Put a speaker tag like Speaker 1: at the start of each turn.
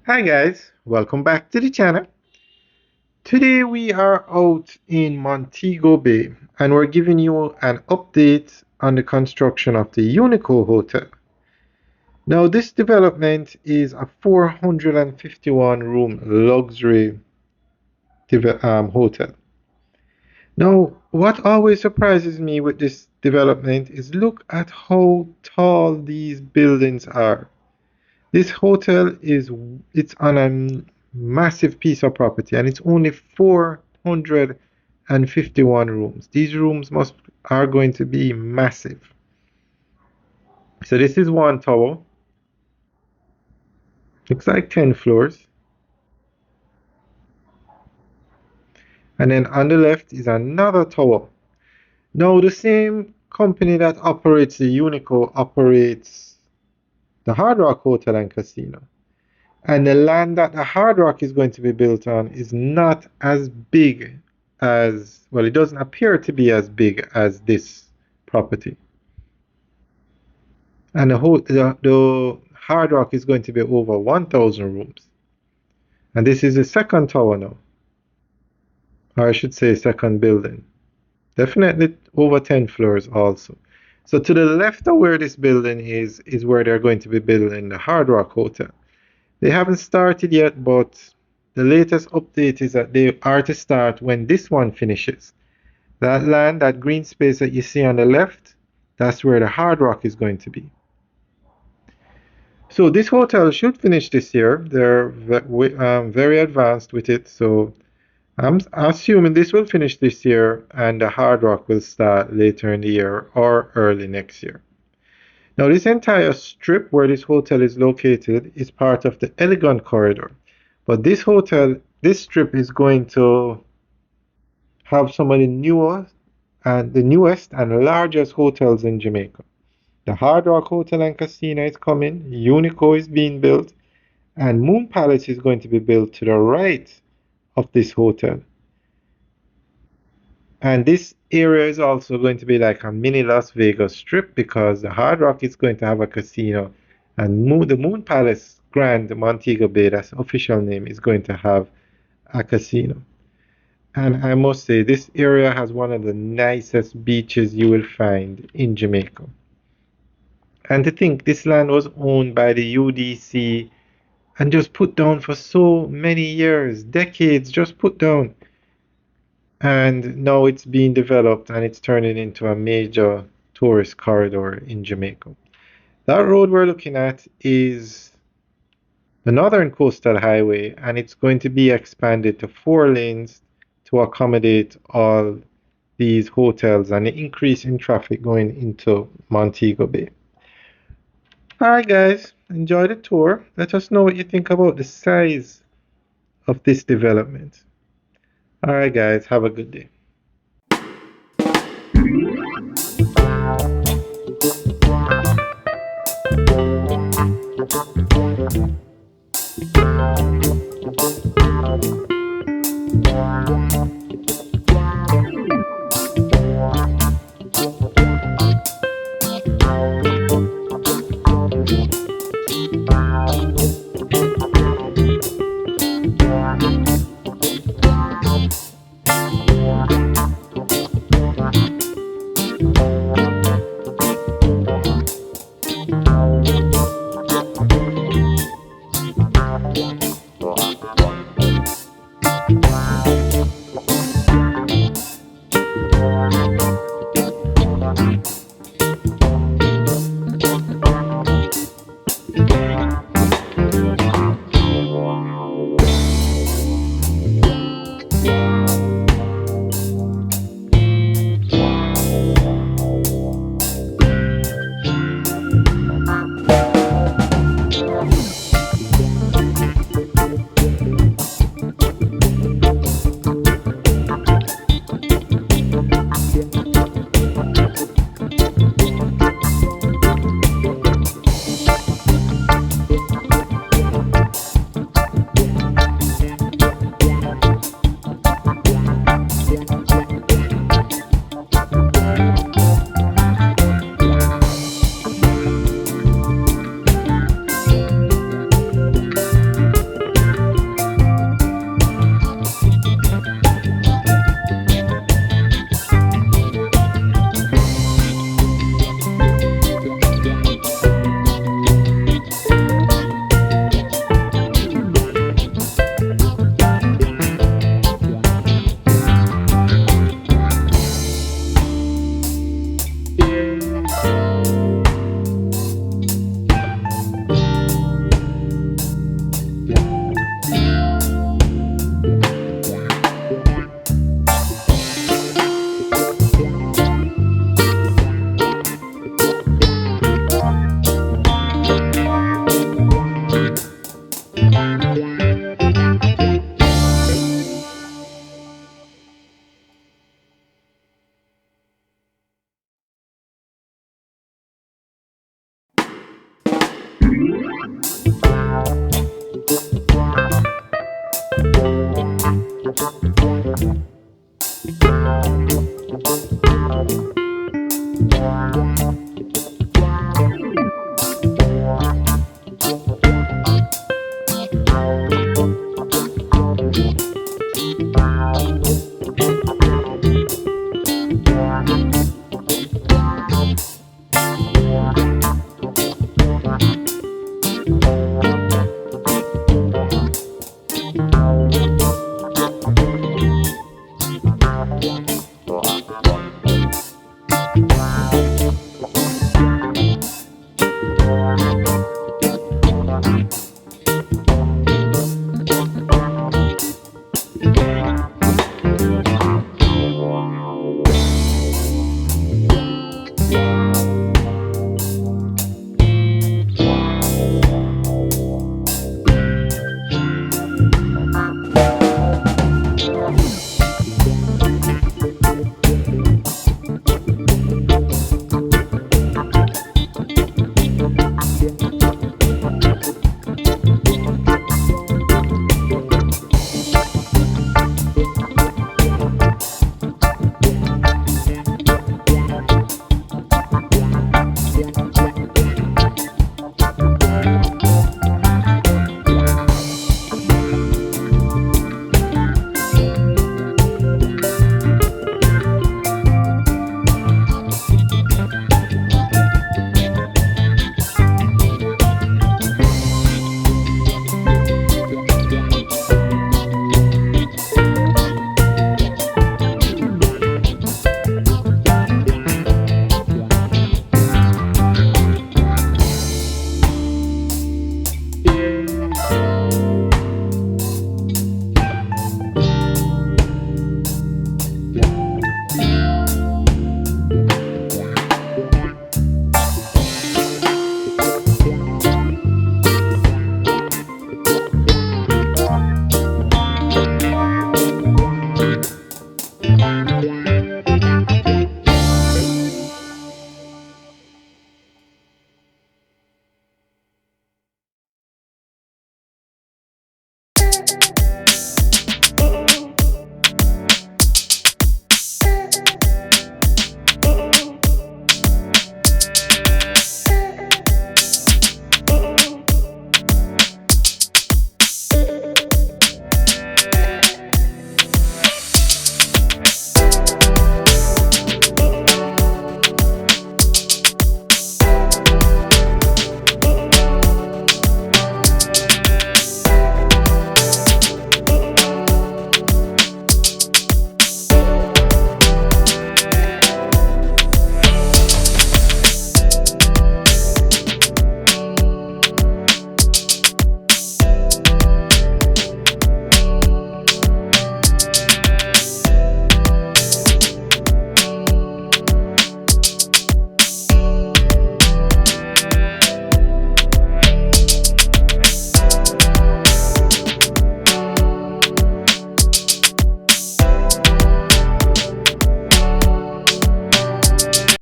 Speaker 1: Hi guys, welcome back to the channel. Today we are out in Montego Bay and we're giving you an update on the construction of the Unico Hotel. Now this development is a 451 room luxury hotel. Now what always surprises me with this development is look at how tall these buildings are. This hotel it's on a massive piece of property and it's only 451 rooms. These rooms must are going to be massive. So this is one tower. Looks like 10 floors. And then on the left is another tower. Now the same company that operates the Unico operates the Hard Rock Hotel and Casino. And the land that the Hard Rock is going to be built on is not as big as, well, it doesn't appear to be as big as this property. And the Hard Rock is going to be over 1,000 rooms. And this is the second tower now, or I should say second building. Definitely over 10 floors also. So to the left of where this building is where they're going to be building the Hard Rock Hotel. They haven't started yet, but the latest update is that they are to start when this one finishes. That land, that green space that you see on the left, that's where the Hard Rock is going to be. So this hotel should finish this year. They're very advanced with it, so I'm assuming this will finish this year and the Hard Rock will start later in the year or early next year. Now, this entire strip where this hotel is located is part of the Elegant Corridor. But this strip is going to have some of the newest and largest hotels in Jamaica. The Hard Rock Hotel and Casino is coming, Unico is being built, and Moon Palace is going to be built to the right of this hotel. And this area is also going to be like a mini Las Vegas strip because the Hard Rock is going to have a casino and the Moon Palace Grand Montego Bay, that's the official name, is going to have a casino. And I must say, this area has one of the nicest beaches you will find in Jamaica. And to think this land was owned by the UDC and just put down for so many years, decades, just put down. And now it's being developed and it's turning into a major tourist corridor in Jamaica. That road we're looking at is the Northern Coastal Highway, and it's going to be expanded to 4 lanes to accommodate all these hotels and the increase in traffic going into Montego Bay. Alright guys, enjoy the tour. Let us know what you think about the size of this development. Alright guys, have a good day.